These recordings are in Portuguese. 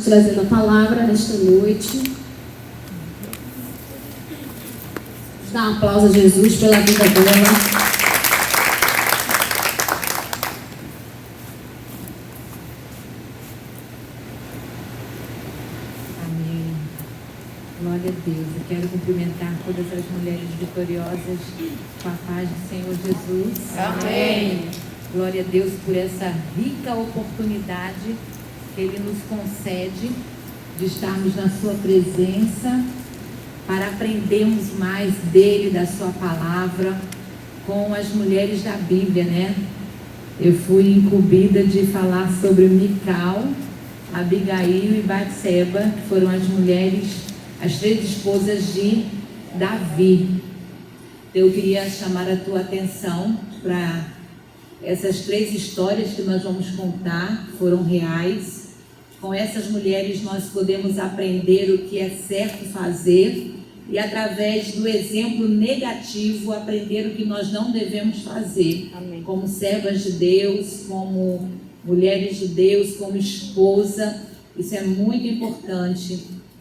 Trazendo a palavra nesta noite. Vamos dar um aplauso a Jesus pela vida dela. Amém. Glória a Deus. Eu quero cumprimentar todas as mulheres vitoriosas com a paz do Senhor Jesus. Amém. Glória a Deus por essa rica oportunidade que Ele nos concede de estarmos na Sua presença para aprendermos mais dEle, da Sua palavra, com as mulheres da Bíblia, né? Eu fui incumbida de falar sobre Mical, Abigail e Batseba, que foram as mulheres, as 3 esposas de Davi. Eu queria chamar a tua atenção para essas 3 histórias que nós vamos contar, que foram reais. Com essas mulheres nós podemos aprender o que é certo fazer e, através do exemplo negativo, aprender o que nós não devemos fazer. Amém. Como servas de Deus, como mulheres de Deus, como esposa. Isso é muito importante,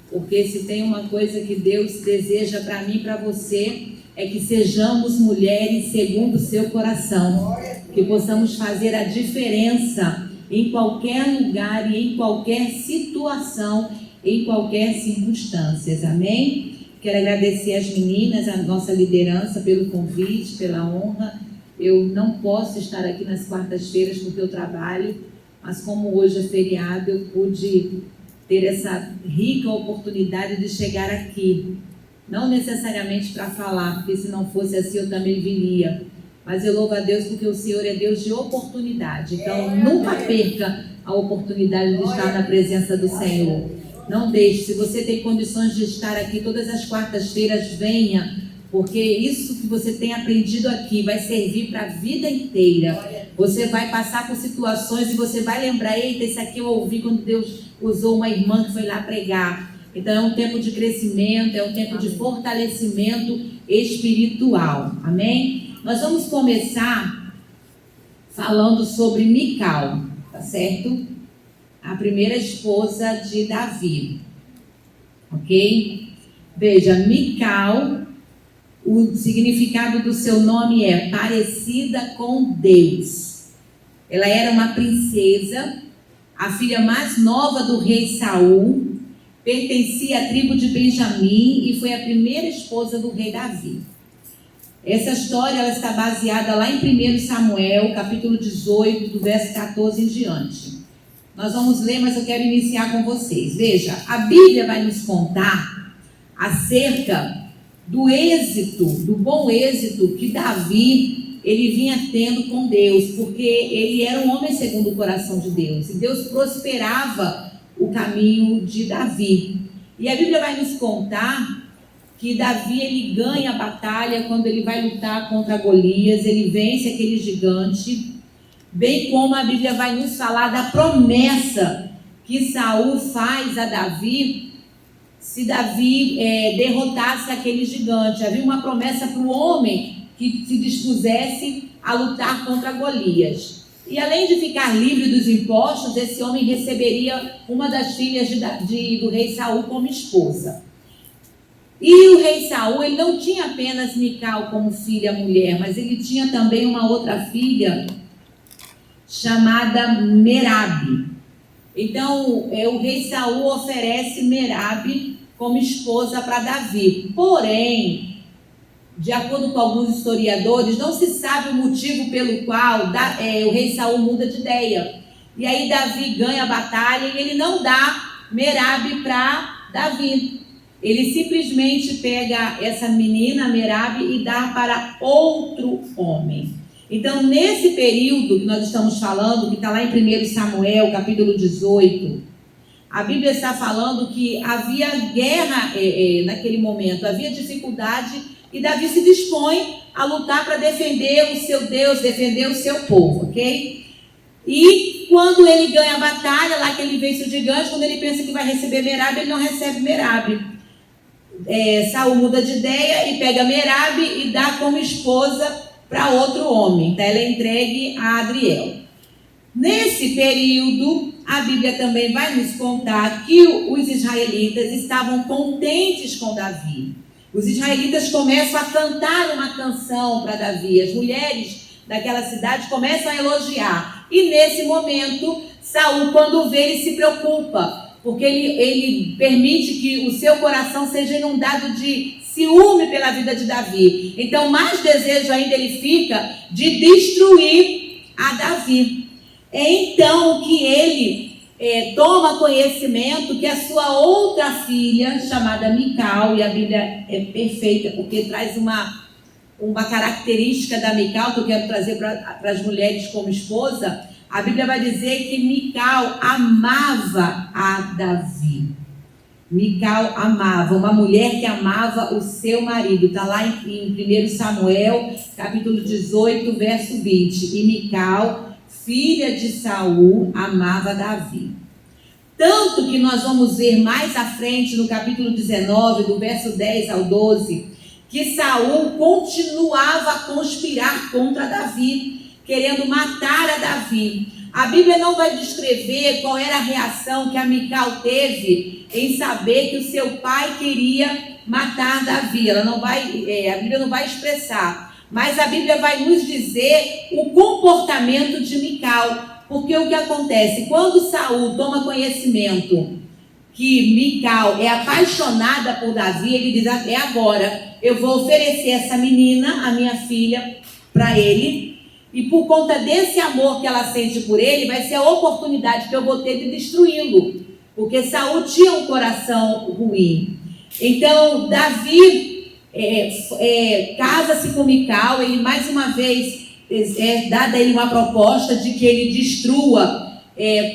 porque se tem uma coisa que Deus deseja para mim e para você, é que sejamos mulheres segundo o seu coração, que possamos fazer a diferença em qualquer lugar e em qualquer situação, em qualquer circunstância. Amém? Quero agradecer às meninas, a nossa liderança, pelo convite, pela honra. Eu não posso estar aqui nas quartas-feiras porque eu trabalho, mas como hoje é feriado, eu pude ter essa rica oportunidade de chegar aqui. Não necessariamente para falar, porque se não fosse assim eu também viria. Mas eu louvo a Deus porque o Senhor é Deus de oportunidade. Então nunca perca a oportunidade de estar na presença do Senhor. Não deixe. Se você tem condições de estar aqui todas as quartas-feiras, venha. Porque isso que você tem aprendido aqui vai servir para a vida inteira. Você vai passar por situações e você vai lembrar: eita, isso aqui eu ouvi quando Deus usou uma irmã que foi lá pregar. Então é um tempo de crescimento, é um tempo de fortalecimento espiritual. Amém? Nós vamos começar falando sobre Mical, tá certo? A primeira esposa de Davi. Ok? Veja, Mical, o significado do seu nome é parecida com Deus. Ela era uma princesa, a filha mais nova do rei Saul. Pertencia à tribo de Benjamim e foi a primeira esposa do rei Davi. Essa história ela está baseada lá em 1 Samuel, capítulo 18, do verso 14 em diante. Nós vamos ler, mas eu quero iniciar com vocês. Veja, a Bíblia vai nos contar acerca do êxito, do bom êxito que Davi ele vinha tendo com Deus, porque ele era um homem segundo o coração de Deus, e Deus prosperava o caminho de Davi. E a Bíblia vai nos contar que Davi ele ganha a batalha quando ele vai lutar contra Golias, ele vence aquele gigante, bem como a Bíblia vai nos falar da promessa que Saul faz a Davi, se Davi derrotasse aquele gigante. Havia uma promessa para o homem que se dispusesse a lutar contra Golias. E além de ficar livre dos impostos, esse homem receberia uma das filhas do rei Saul como esposa. E o rei Saul ele não tinha apenas Mical como filha mulher, mas ele tinha também uma outra filha chamada Merabe. Então o rei Saul oferece Merabe como esposa para Davi. Porém, de acordo com alguns historiadores, não se sabe o motivo pelo qual o rei Saul muda de ideia. E aí Davi ganha a batalha e ele não dá Merabe para Davi. Ele simplesmente pega essa menina, Merabe, e dá para outro homem. Então, nesse período que nós estamos falando, que está lá em 1 Samuel, capítulo 18, a Bíblia está falando que havia guerra naquele momento, havia dificuldade. E Davi se dispõe a lutar para defender o seu Deus, defender o seu povo, ok? E quando ele ganha a batalha, lá que ele vence o gigante, quando ele pensa que vai receber Merabe, ele não recebe Merabe. Saul muda de ideia e pega Merabe e dá como esposa para outro homem. Então ela é entregue a Adriel. Nesse período, a Bíblia também vai nos contar que os israelitas estavam contentes com Davi. Os israelitas começam a cantar uma canção para Davi. As mulheres daquela cidade começam a elogiar. E nesse momento, Saul, quando vê, ele se preocupa, porque ele permite que o seu coração seja inundado de ciúme pela vida de Davi. Então, mais desejo ainda ele fica de destruir a Davi. É então que ele toma conhecimento que a sua outra filha, chamada Mical, e a Bíblia é perfeita porque traz uma característica da Mical que eu quero trazer para as mulheres como esposa. A Bíblia vai dizer que Mical amava a Davi. Mical amava, uma mulher que amava o seu marido. Está lá em 1 Samuel, capítulo 18, verso 20. E Mical, filha de Saul, amava Davi. Tanto que nós vamos ver mais à frente, no capítulo 19, do verso 10 ao 12, que Saul continuava a conspirar contra Davi, querendo matar a Davi. A Bíblia não vai descrever qual era a reação que a Mical teve em saber que o seu pai queria matar Davi. A Bíblia não vai expressar. Mas a Bíblia vai nos dizer o comportamento de Mical. Porque o que acontece? Quando Saul toma conhecimento que Mical é apaixonada por Davi, ele diz: é agora, eu vou oferecer essa menina, a minha filha, para ele. E por conta desse amor que ela sente por ele, vai ser a oportunidade que eu vou ter de destruí-lo. Porque Saul tinha um coração ruim. Então, Davi casa-se com Mical. Ele mais uma vez dada a ele uma proposta de que ele destrua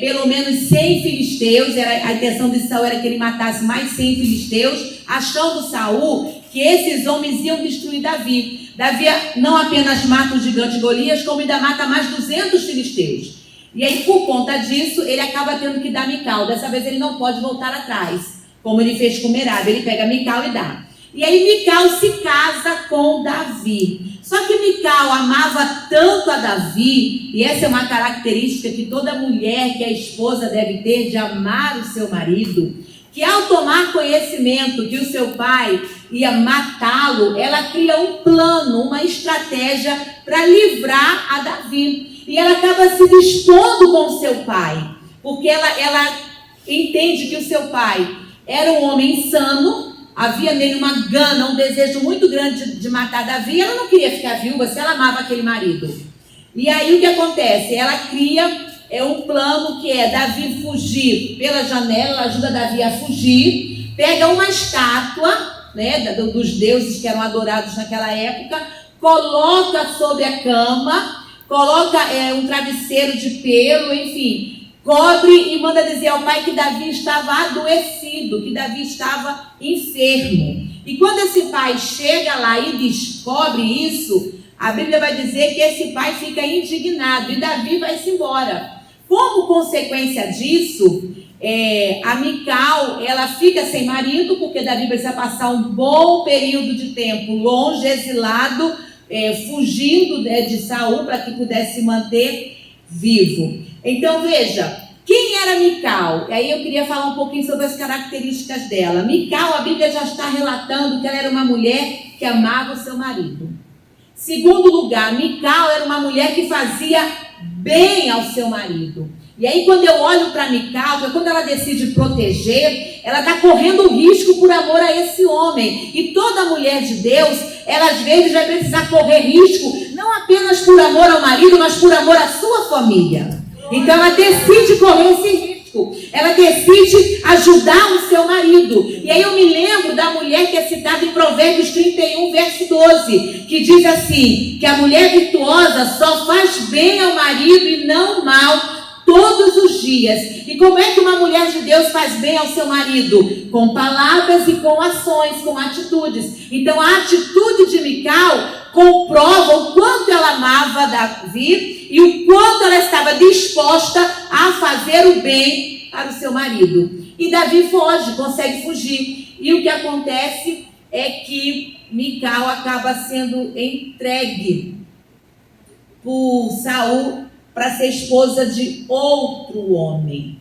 pelo menos 100 filisteus. A intenção de Saul era que ele matasse mais 100 filisteus, achando Saul que esses homens iam destruir Davi. Davi não apenas mata o gigante Golias, como ainda mata mais 200 filisteus. E aí, por conta disso, ele acaba tendo que dar Mical. Dessa vez ele não pode voltar atrás, como ele fez com Merab. Ele pega Mical e dá. E aí Mical se casa com Davi. Só que Mical amava tanto a Davi, e essa é uma característica que toda mulher que é esposa deve ter, de amar o seu marido, que ao tomar conhecimento que o seu pai ia matá-lo, ela cria um plano, uma estratégia para livrar a Davi. E ela acaba se dispondo com o seu pai, porque ela entende que o seu pai era um homem insano. Havia nele uma gana, um desejo muito grande de matar Davi. Ela não queria ficar viúva se ela amava aquele marido. E aí o que acontece? Ela cria um plano que é Davi fugir pela janela. Ela ajuda Davi a fugir. Pega uma estátua, dos deuses que eram adorados naquela época. Coloca sobre a cama. Coloca um travesseiro de pelo, enfim. Cobre e manda dizer ao pai que Davi estava adoecido, que Davi estava enfermo. E quando esse pai chega lá e descobre isso, a Bíblia vai dizer que esse pai fica indignado e Davi vai-se embora. Como consequência disso, a Mical, ela fica sem marido, porque Davi precisa passar um bom período de tempo longe, exilado, fugindo de Saul para que pudesse se manter vivo. Então veja, quem era Mical? E aí eu queria falar um pouquinho sobre as características dela. Mical, a Bíblia já está relatando que ela era uma mulher que amava o seu marido. Segundo lugar, Mical era uma mulher que fazia bem ao seu marido. E aí quando eu olho para Mical, quando ela decide proteger, ela está correndo risco por amor a esse homem. E toda mulher de Deus, ela às vezes vai precisar correr risco, não apenas por amor ao marido, mas por amor à sua família. Então ela decide correr esse risco. Ela decide ajudar o seu marido. E aí eu me lembro da mulher que é citada em Provérbios 31, verso 12, que diz assim, que a mulher virtuosa só faz bem ao marido e não mal todos os dias. E como é que uma mulher de Deus faz bem ao seu marido? Com palavras e com ações, com atitudes. Então a atitude de Mical comprova o quanto ela amava Davi e o quanto ela estava disposta a fazer o bem para o seu marido. E Davi foge, consegue fugir. E o que acontece é que Mical acaba sendo entregue por Saul para ser esposa de outro homem.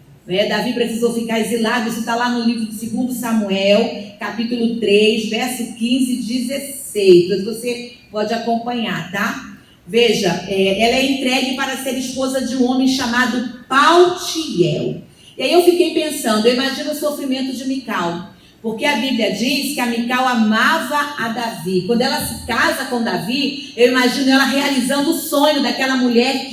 Davi precisou ficar exilado, isso está lá no livro de 2 Samuel, capítulo 3, verso 15 e 16. Então você pode acompanhar, tá? Veja, ela é entregue para ser esposa de um homem chamado Paltiel. E aí eu fiquei pensando, eu imagino o sofrimento de Mical, porque a Bíblia diz que a Mical amava a Davi. Quando ela se casa com Davi, eu imagino ela realizando o sonho daquela mulher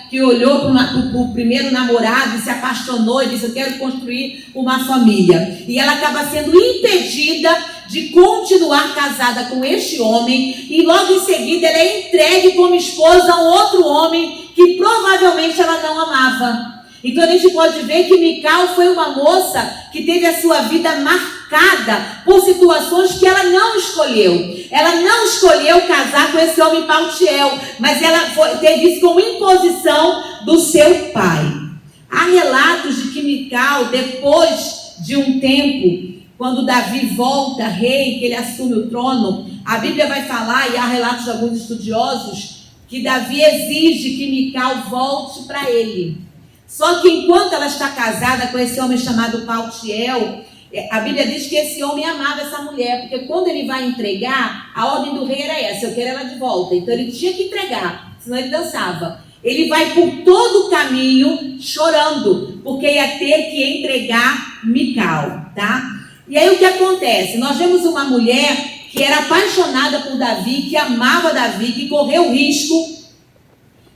que olhou para o primeiro namorado e se apaixonou e disse: eu quero construir uma família. E ela acaba sendo impedida de continuar casada com este homem, e logo em seguida ela é entregue como esposa a um outro homem que provavelmente ela não amava. Então a gente pode ver que Mical foi uma moça que teve a sua vida marcada por situações que ela não escolheu. Ela não escolheu casar com esse homem Paltiel, mas ela teve isso como imposição do seu pai. Há relatos de que Mical, depois de um tempo, quando Davi volta rei, que ele assume o trono, a Bíblia vai falar, e há relatos de alguns estudiosos, que Davi exige que Mical volte para ele. Só que enquanto ela está casada com esse homem chamado Paltiel, a Bíblia diz que esse homem amava essa mulher, porque quando ele vai entregar, a ordem do rei era essa: eu quero ela de volta. Então ele tinha que entregar, senão ele dançava. Ele vai por todo o caminho chorando, porque ia ter que entregar Mical, tá? E aí o que acontece? Nós vemos uma mulher que era apaixonada por Davi, que amava Davi, que correu o risco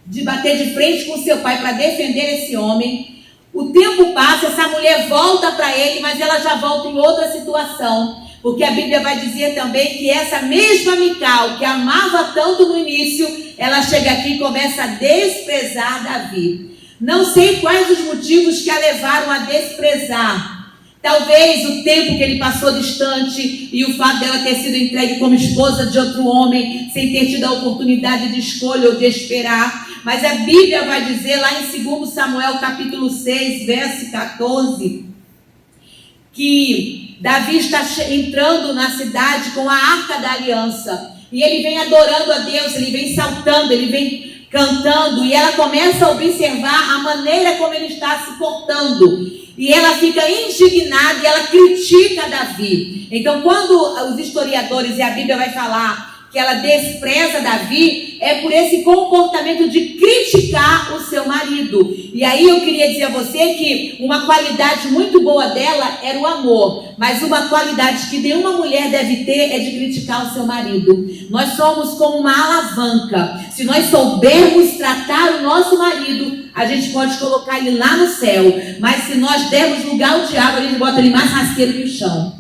de bater de frente com seu pai para defender esse homem. O tempo passa, essa mulher volta para ele, mas ela já volta em outra situação, porque a Bíblia vai dizer também que essa mesma Mical, que amava tanto no início, ela chega aqui e começa a desprezar Davi. Não sei quais os motivos que a levaram a desprezar. Talvez o tempo que ele passou distante e o fato dela ter sido entregue como esposa de outro homem, sem ter tido a oportunidade de escolha ou de esperar. Mas a Bíblia vai dizer lá em 2 Samuel capítulo 6, verso 14, que Davi está entrando na cidade com a Arca da Aliança. E ele vem adorando a Deus, ele vem saltando, ele vem cantando. E ela começa a observar a maneira como ele está se portando. E ela fica indignada e ela critica Davi. Então, quando os historiadores e a Bíblia vai falar que ela despreza Davi, é por esse comportamento de criticar o seu marido. E aí eu queria dizer a você que uma qualidade muito boa dela era o amor, mas uma qualidade que nenhuma mulher deve ter é de criticar o seu marido. Nós somos como uma alavanca. Se nós soubermos tratar o nosso marido, a gente pode colocar ele lá no céu, mas se nós dermos lugar ao diabo, a gente bota ele mais rasteiro que o chão.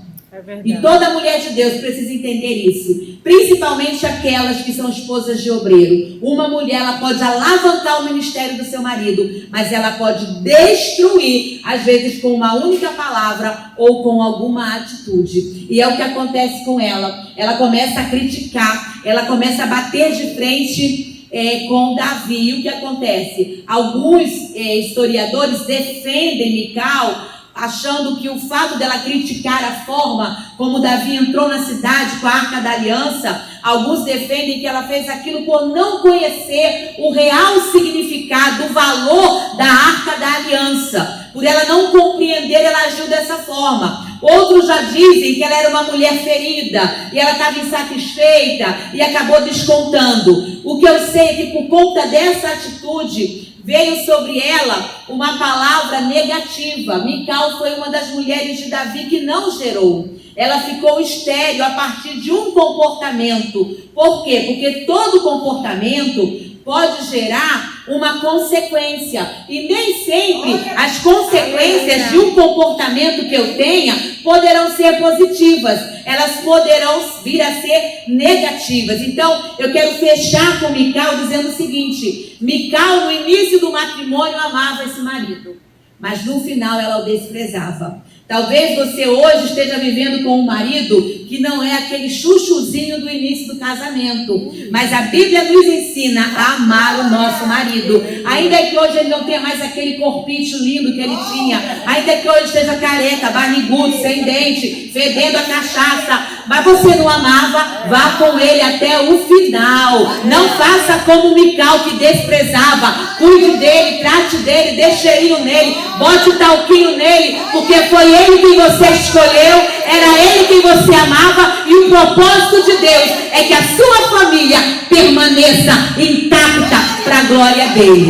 E toda mulher de Deus precisa entender isso, principalmente aquelas que são esposas de obreiro. Uma mulher, ela pode alavancar o ministério do seu marido, mas ela pode destruir, às vezes com uma única palavra ou com alguma atitude. E é o que acontece com ela. Ela começa a criticar, ela começa a bater de frente com Davi. E o que acontece? Alguns historiadores defendem Mical, achando que o fato dela criticar a forma como Davi entrou na cidade com a Arca da Aliança, alguns defendem que ela fez aquilo por não conhecer o real significado, o valor da Arca da Aliança. Por ela não compreender, ela agiu dessa forma. Outros já dizem que ela era uma mulher ferida e ela estava insatisfeita e acabou descontando. O que eu sei é que por conta dessa atitude, veio sobre ela uma palavra negativa. Mical foi uma das mulheres de Davi que não gerou. Ela ficou estéril a partir de um comportamento. Por quê? Porque todo comportamento pode gerar uma consequência. E nem sempre as consequências de um comportamento que eu tenha poderão ser positivas. Elas poderão vir a ser negativas. Então, eu quero fechar com Mical dizendo o seguinte: Mical, no início do matrimônio, amava esse marido, mas no final ela o desprezava. Talvez você hoje esteja vivendo com um marido que não é aquele chuchuzinho do início do casamento. Mas a Bíblia nos ensina a amar o nosso marido. Ainda que hoje ele não tenha mais aquele corpinho lindo que ele tinha. Ainda que hoje esteja careca, barrigudo, sem dente, fedendo a cachaça. Mas você não amava, vá com ele até o final. Não faça como Mical, que desprezava. Cuide dele, trate dele, dê cheirinho nele, bote o talquinho nele, porque foi ele quem você escolheu, era ele quem você amava, e o propósito de Deus é que a sua família permaneça intacta para a glória dele.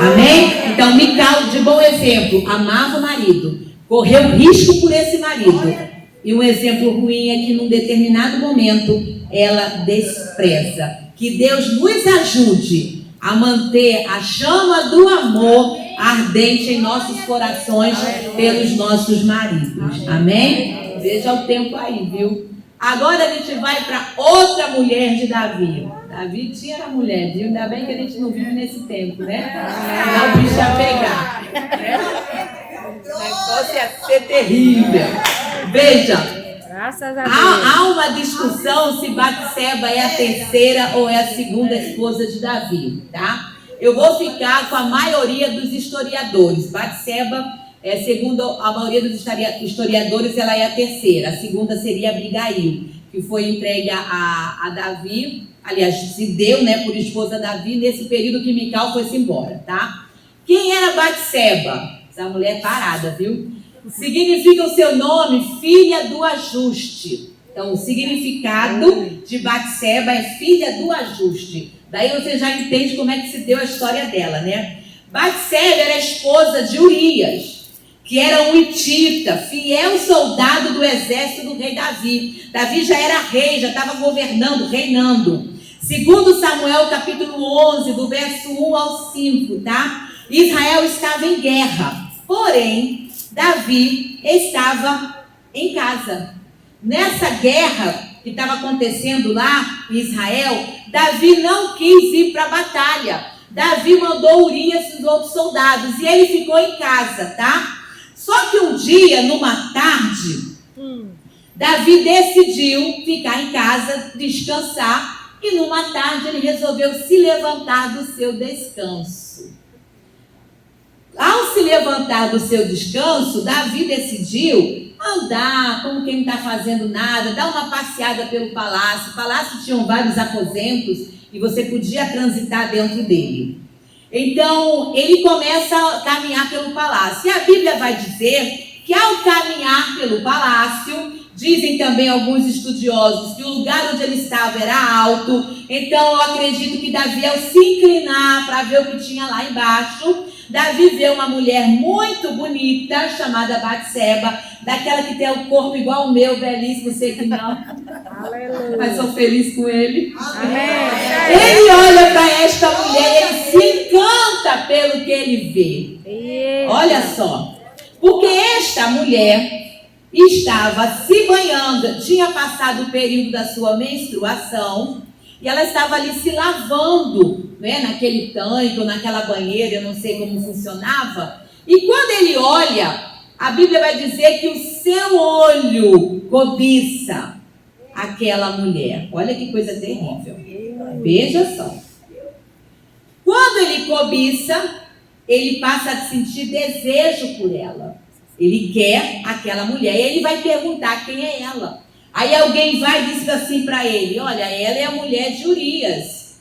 Amém? Então, Mical, de bom exemplo, amava o marido, correu risco por esse marido. E um exemplo ruim é que num determinado momento ela despreza. Que Deus nos ajude a manter a chama do amor ardente em nossos corações pelos nossos maridos. Amém? Veja o tempo aí, viu? Agora a gente vai para outra mulher de Davi. Davi tinha a mulher, viu? Ainda bem que a gente não vive nesse tempo, né? Senão o bicho ia pegar. O negócio ia ser terrível. Veja. Há uma discussão se Batseba é a terceira ou é a segunda esposa de Davi, tá? Eu vou ficar com a maioria dos historiadores. Batseba, segundo a maioria dos historiadores, ela é a terceira. A segunda seria Abigail, que foi entregue a Davi, aliás, se deu, né, por esposa a Davi nesse período que Mical foi-se embora, tá? Quem era Batseba? Essa mulher parada, viu? Significa o seu nome, filha do ajuste. Então, o significado de Batseba é filha do ajuste. Daí você já entende como é que se deu a história dela, né? Batseba era esposa de Urias, que era um hitita, fiel soldado do exército do rei Davi. Davi já era rei, já estava governando, reinando. Segundo Samuel, capítulo 11, do verso 1 ao 5, tá? Israel estava em guerra, porém Davi estava em casa. Nessa guerra que estava acontecendo lá em Israel, Davi não quis ir para a batalha. Davi mandou Urias e os outros soldados e ele ficou em casa, tá? Só que um dia, numa tarde, Davi decidiu ficar em casa, descansar, e numa tarde ele resolveu se levantar do seu descanso. Ao se levantar do seu descanso, Davi decidiu andar, como quem não está fazendo nada, dar uma passeada pelo palácio. O palácio tinha vários aposentos e você podia transitar dentro dele. Então, ele começa a caminhar pelo palácio. E a Bíblia vai dizer que ao caminhar pelo palácio, dizem também alguns estudiosos que o lugar onde ele estava era alto. Então, eu acredito que Davi, ao se inclinar para ver o que tinha lá embaixo, Davi vê uma mulher muito bonita, chamada Batseba, daquela que tem o corpo igual o meu, belíssimo, sei que não. Aleluia. Mas sou feliz com ele. Amém. Ele olha para esta mulher, ele se encanta pelo que ele vê. Olha só, porque esta mulher estava se banhando, tinha passado o período da sua menstruação, e ela estava ali se lavando, né, naquele tanque ou naquela banheira, eu não sei como funcionava. E quando ele olha, a Bíblia vai dizer que o seu olho cobiça aquela mulher. Olha que coisa terrível. Veja só. Quando ele cobiça, ele passa a sentir desejo por ela. Ele quer aquela mulher. E ele vai perguntar quem é ela. Aí alguém vai e diz assim para ele: olha, ela é a mulher de Urias,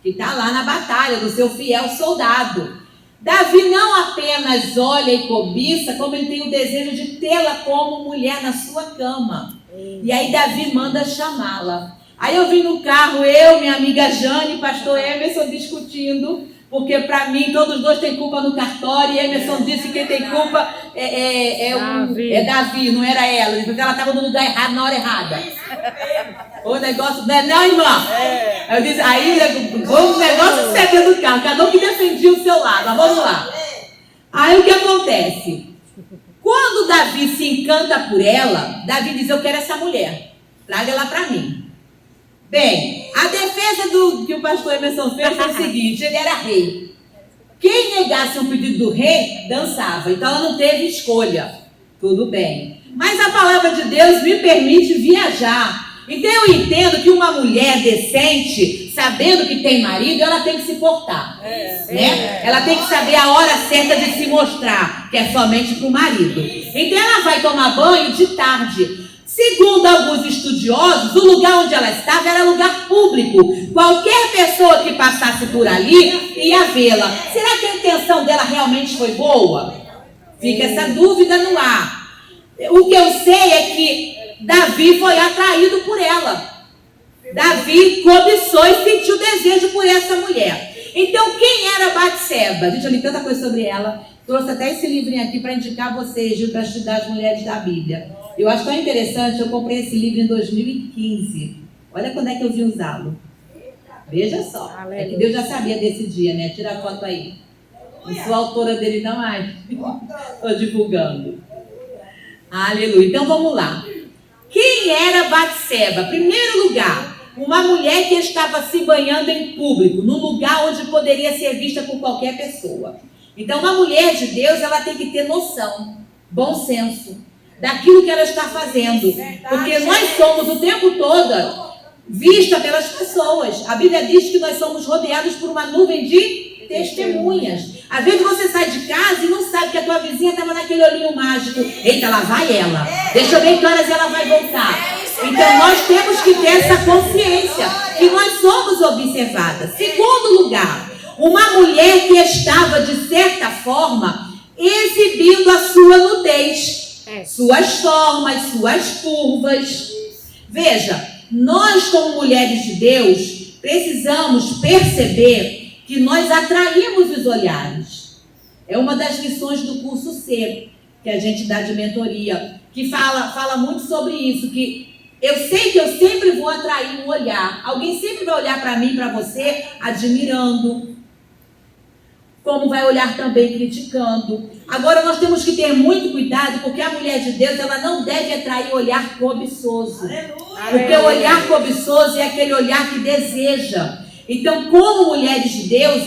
que está lá na batalha, do seu fiel soldado. Davi não apenas olha e cobiça, como ele tem o desejo de tê-la como mulher na sua cama. E aí Davi manda chamá-la. Aí eu vim no carro, eu, minha amiga Jane e pastor Emerson discutindo, porque para mim todos os dois têm culpa no cartório, e Emerson disse que quem tem culpa é Davi, não era ela, porque ela estava no lugar errado, na hora errada. O negócio, não, irmã? Eu disse, aí o negócio sério do carro, cada um que defendia o seu lado, mas vamos lá. Aí o que acontece? Quando Davi se encanta por ela, Davi diz: eu quero essa mulher, traga ela para mim. Bem, a defesa que o pastor Emerson fez foi o seguinte: ele era rei. Quem negasse um pedido do rei, dançava. Então ela não teve escolha. Tudo bem. Mas a palavra de Deus me permite viajar. Então eu entendo que uma mulher decente, sabendo que tem marido, ela tem que se portar. Né? Ela tem que saber a hora certa de se mostrar, que é somente para o marido. Então ela vai tomar banho de tarde. Segundo alguns estudiosos, o lugar onde ela estava era lugar público. Qualquer pessoa que passasse por ali ia vê-la. Será que a intenção dela realmente foi boa? Fica essa dúvida no ar. O que eu sei é que Davi foi atraído por ela. Davi cobiçou e sentiu desejo por essa mulher. Então, quem era Batseba? Gente, eu li tanta coisa sobre ela. Trouxe até esse livrinho aqui para indicar vocês, Gil, para estudar as mulheres da Bíblia. Eu acho tão interessante, eu comprei esse livro em 2015. Olha quando é que eu vim usá-lo. Veja só. É que Deus já sabia desse dia, né? Tira a foto aí. Não sou autora dele não, ai. Estou divulgando. Aleluia. Então vamos lá. Quem era Batseba? Primeiro lugar, uma mulher que estava se banhando em público, num lugar onde poderia ser vista por qualquer pessoa. Então uma mulher de Deus, ela tem que ter noção, bom senso, daquilo que ela está fazendo. Porque nós somos o tempo todo vista pelas pessoas. A Bíblia diz que nós somos rodeados por uma nuvem de testemunhas. Às vezes você sai de casa e não sabe que a tua vizinha estava naquele olhinho mágico. Eita, lá vai ela. Deixa eu ver que horas ela vai voltar. Então nós temos que ter essa consciência que nós somos observadas. Segundo lugar, uma mulher que estava de certa forma exibindo a sua nudez, suas formas, suas curvas. Veja, nós como mulheres de Deus precisamos perceber que nós atraímos os olhares. É uma das lições do curso C, que a gente dá de mentoria, que fala muito sobre isso, que eu sei que eu sempre vou atrair um olhar. Alguém sempre vai olhar para mim, para você, admirando, como vai olhar também criticando. Agora nós temos que ter muito cuidado, porque a mulher de Deus, ela não deve atrair olhar cobiçoso. Porque o olhar cobiçoso é aquele olhar que deseja. Então, como mulheres de Deus,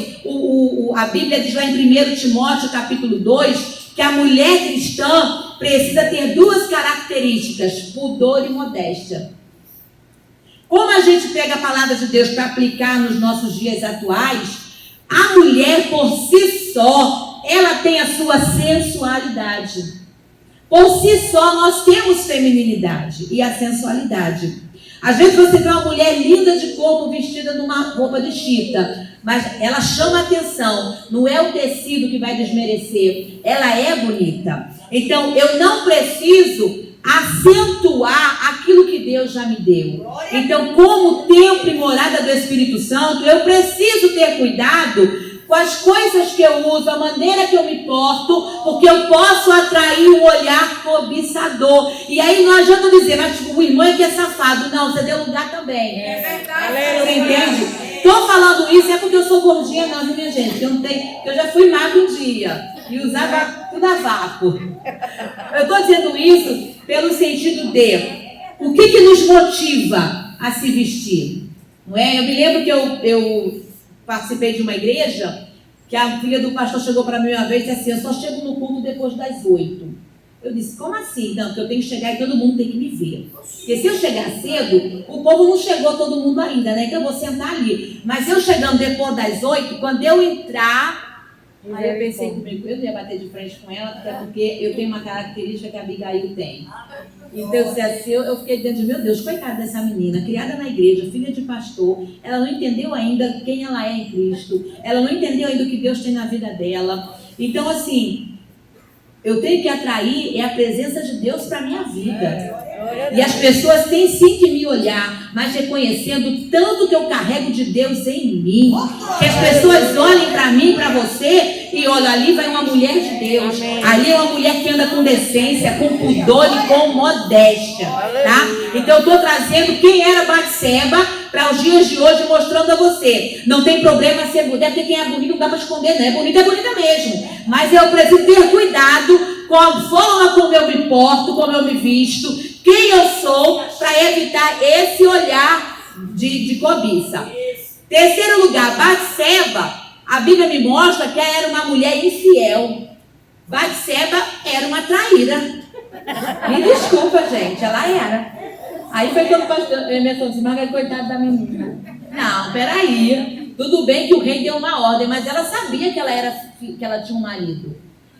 a Bíblia diz lá em 1 Timóteo capítulo 2, que a mulher cristã precisa ter duas características, pudor e modéstia. Como a gente pega a palavra de Deus para aplicar nos nossos dias atuais, a mulher por si só, ela tem a sua sensualidade. Por si só, nós temos feminilidade e a sensualidade. Às vezes você vê uma mulher linda de corpo vestida numa roupa de chita, mas ela chama atenção. Não é o tecido que vai desmerecer, ela é bonita. Então eu não preciso acentuar aquilo que Deus já me deu. Então, como templo morada do Espírito Santo, eu preciso ter cuidado com as coisas que eu uso, a maneira que eu me porto, porque eu posso atrair um olhar cobiçador. E aí não adianta dizer, mas o irmão é que é safado. Não, você deu lugar também. É verdade. Você entende? Estou falando isso é porque eu sou gordinha, não, minha gente. Eu já fui magra um dia e usava tudo a vácuo. Eu estou dizendo isso pelo sentido de o que nos motiva a se vestir. Não é? Eu me lembro que eu participei de uma igreja que a filha do pastor chegou para mim uma vez e disse assim, eu só chego no culto depois das 8. Eu disse, como assim? Não, porque eu tenho que chegar e todo mundo tem que me ver. Porque se eu chegar cedo, o povo não chegou todo mundo ainda, né? Então eu vou sentar ali. Mas eu chegando depois das 8, quando eu entrar, aí eu pensei comigo, eu não ia bater de frente com ela, até porque eu tenho uma característica que a Abigail tem. Então, eu fiquei dentro de, meu Deus, coitada dessa menina, criada na igreja, filha de pastor, ela não entendeu ainda quem ela é em Cristo, ela não entendeu ainda o que Deus tem na vida dela. Então, assim, eu tenho que atrair a presença de Deus para a minha vida. E as pessoas têm sim que me olhar, mas reconhecendo tanto que eu carrego de Deus em mim, que as pessoas olhem para mim, para você, e olha, ali vai uma mulher de Deus, ali é uma mulher que anda com decência, com pudor e com modéstia, tá? Então eu estou trazendo quem era Batseba para os dias de hoje, mostrando a você. Não tem problema ser bonita, porque quem é bonito não dá para esconder, né? Bonita é bonita mesmo, mas eu preciso ter cuidado com a forma como eu me porto, como eu me visto, quem eu sou, para evitar esse olhar de cobiça. Terceiro lugar, Batseba, a Bíblia me mostra que ela era uma mulher infiel. Batseba era uma traíra. Me desculpa, gente, ela era. Aí foi quando o pastor Emerson disse, Margarida, coitada da menina. Não, peraí. Tudo bem que o rei deu uma ordem, mas ela sabia que ela tinha um marido.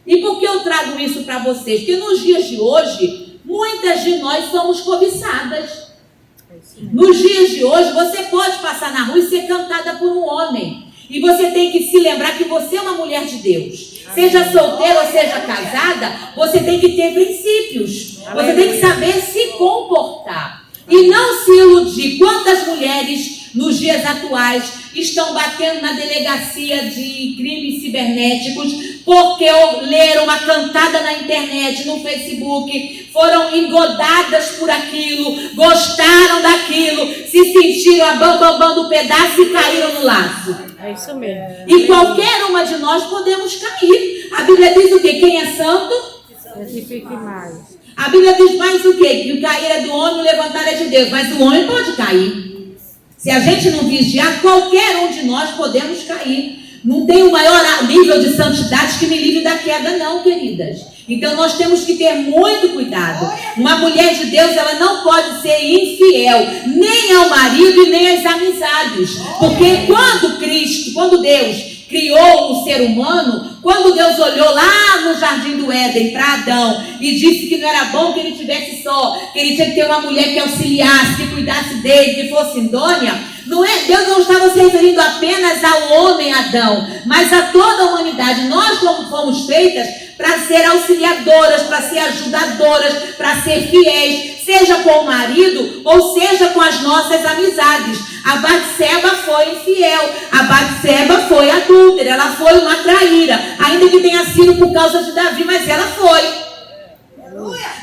E por que eu trago isso para vocês? Porque nos dias de hoje, muitas de nós somos cobiçadas. Nos dias de hoje, você pode passar na rua e ser cantada por um homem. E você tem que se lembrar que você é uma mulher de Deus. Seja solteira ou seja casada, você tem que ter princípios. Você tem que saber se comportar. E não se iludir. Quantas mulheres nos dias atuais estão batendo na delegacia de crimes cibernéticos porque leram uma cantada na internet, no Facebook, foram engodadas por aquilo, gostaram daquilo, se sentiram a bambambam do pedaço e caíram no laço. É isso mesmo. E qualquer uma de nós podemos cair. A Bíblia diz o quê? Quem é santo? Santifique mais. A Bíblia diz mais o quê? Que o cair é do homem, o levantar é de Deus. Mas o homem pode cair. Se a gente não vigiar, qualquer um de nós podemos cair. Não tem o maior nível de santidade que me livre da queda, não, queridas. Então nós temos que ter muito cuidado. Uma mulher de Deus, ela não pode ser infiel, nem ao marido e nem às amizades. Porque quando Deus criou o ser humano, quando Deus olhou lá no jardim do Éden para Adão e disse que não era bom que ele tivesse só, que ele tinha que ter uma mulher que auxiliasse, que cuidasse dele, que fosse idônea, Deus não estava se referindo apenas ao homem Adão, mas a toda a humanidade. Nós fomos feitas para ser auxiliadoras, para ser ajudadoras, para ser fiéis, seja com o marido ou seja com as nossas amizades. A Batseba foi infiel, a Batseba foi adúltera, ela foi uma traíra, ainda que tenha sido por causa de Davi, mas ela foi.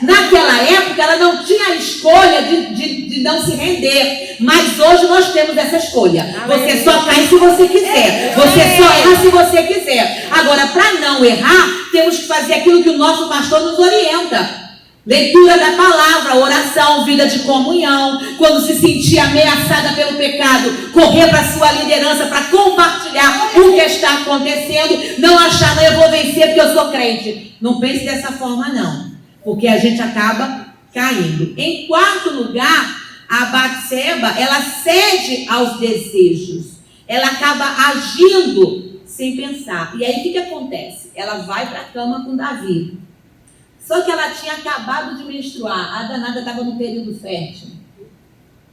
Naquela época ela não tinha a escolha de não se render, mas hoje nós temos essa escolha. Você só cai se você quiser, você só erra se você quiser. Agora, para não errar, temos que fazer aquilo que o nosso pastor nos orienta: leitura da palavra, oração, vida de comunhão. Quando se sentir ameaçada pelo pecado, correr para a sua liderança para compartilhar o que está acontecendo. Não achar, não, eu vou vencer porque eu sou crente. Não pense dessa forma, não, porque a gente acaba caindo. Em quarto lugar, a Batseba, ela cede aos desejos. Ela acaba agindo sem pensar. E aí o que acontece? Ela vai para a cama com Davi. Só que ela tinha acabado de menstruar. A danada estava no período fértil.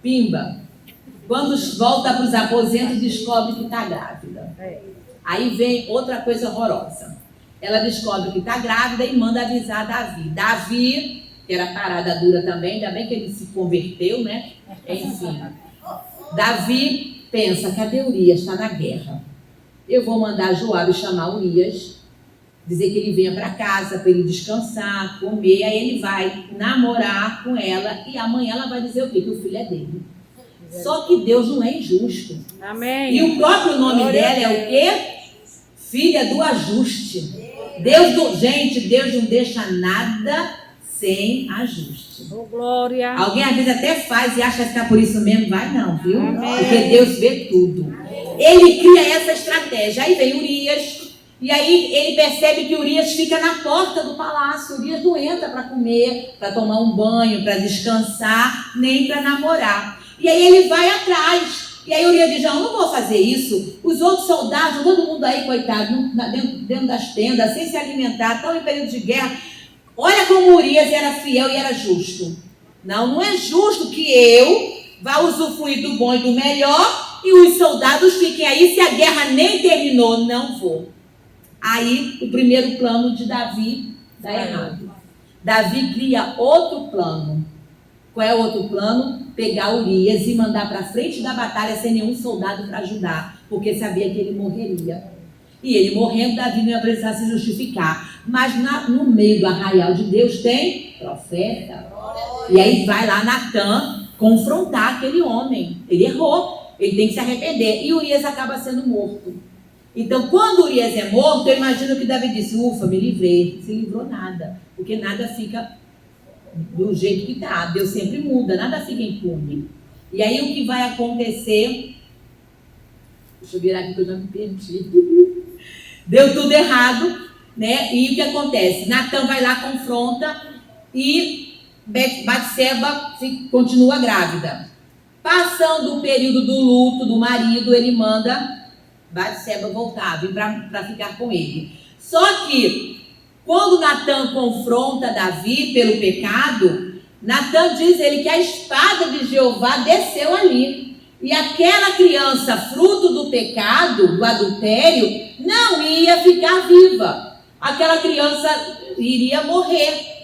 Pimba. Quando volta para os aposentos, descobre que está grávida. Aí vem outra coisa horrorosa. Ela descobre que está grávida e manda avisar Davi. Davi, que era parada dura também, ainda bem que ele se converteu, né? Enfim. Davi pensa, cadê Urias? Está na guerra. Eu vou mandar Joabe chamar Urias, dizer que ele venha para casa para ele descansar, comer. Aí ele vai namorar com ela e amanhã ela vai dizer o quê? Que o filho é dele. Só que Deus não é injusto. Amém. E o próprio nome dela é o quê? Filha do ajuste. Deus não deixa nada sem ajuste. Oh, glória. Alguém às vezes até faz e acha que está por isso mesmo. Vai não, viu? Amém. Porque Deus vê tudo. Ele cria essa estratégia. Aí vem Urias. E aí ele percebe que Urias fica na porta do palácio. Urias não entra para comer, para tomar um banho, para descansar, nem para namorar. E aí ele vai atrás. E aí Urias diz, não vou fazer isso. Os outros soldados, todo mundo aí, coitado, dentro das tendas, sem se alimentar, estão em período de guerra. Olha como Urias era fiel e era justo. Não é justo que eu vá usufruir do bom e do melhor e os soldados fiquem aí, se a guerra nem terminou, não vou. Aí o primeiro plano de Davi dá errado. Davi cria outro plano. Qual é o outro plano? Pegar Urias e mandar para frente da batalha sem nenhum soldado para ajudar, porque sabia que ele morreria. E ele morrendo, Davi não ia precisar se justificar. Mas no meio do arraial de Deus tem profeta. E aí vai lá Natã confrontar aquele homem. Ele errou, ele tem que se arrepender. E Urias acaba sendo morto. Então, quando Urias é morto, eu imagino que Davi disse, ufa, me livrei. Não se livrou nada, porque nada fica do jeito que está. Deus sempre muda, nada fica impune. E aí o que vai acontecer? Deixa eu virar aqui que eu já me perdi. Deu tudo errado, né? E o que acontece? Natã vai lá, confronta e Batseba continua grávida. Passando o período do luto do marido, ele manda Batseba voltar, vir para ficar com ele. Só que, quando Natan confronta Davi pelo pecado, Natan diz ele que a espada de Jeová desceu ali. E aquela criança, fruto do pecado, do adultério, não ia ficar viva. Aquela criança iria morrer.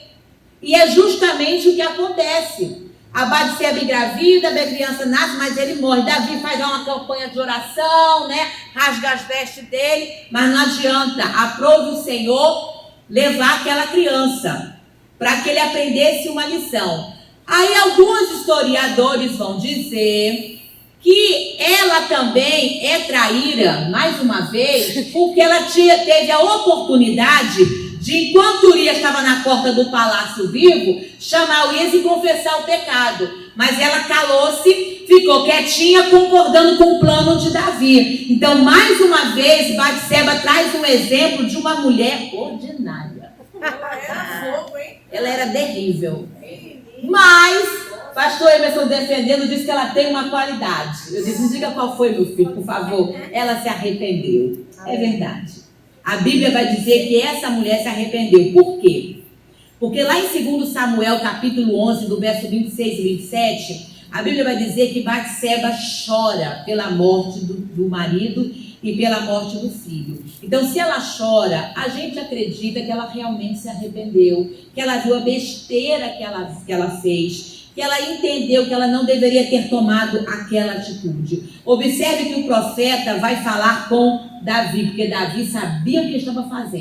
E é justamente o que acontece. A Batseba engravida, a criança nasce, mas ele morre. Davi faz uma campanha de oração, né? Rasga as vestes dele, mas não adianta. Aprove o Senhor levar aquela criança para que ele aprendesse uma lição. Aí alguns historiadores vão dizer que ela também é traíra, mais uma vez, porque ela teve a oportunidade de, enquanto Urias estava na porta do palácio vivo, chamar Urias e confessar o pecado. Mas ela calou-se, ficou quietinha, concordando com o plano de Davi. Então, mais uma vez, Batseba traz um exemplo de uma mulher ordinária. Ela era terrível. Mas, pastor Emerson defendendo, disse que ela tem uma qualidade. Eu disse, diga qual foi, meu filho, por favor. Ela se arrependeu. É verdade. A Bíblia vai dizer que essa mulher se arrependeu. Por quê? Porque lá em 2 Samuel, capítulo 11, do verso 26 e 27, a Bíblia vai dizer que Batseba chora pela morte do marido e pela morte do filho. Então, se ela chora, a gente acredita que ela realmente se arrependeu, que ela viu a besteira que ela fez, que ela entendeu que ela não deveria ter tomado aquela atitude. Observe que o profeta vai falar com Davi, porque Davi sabia o que estava fazendo.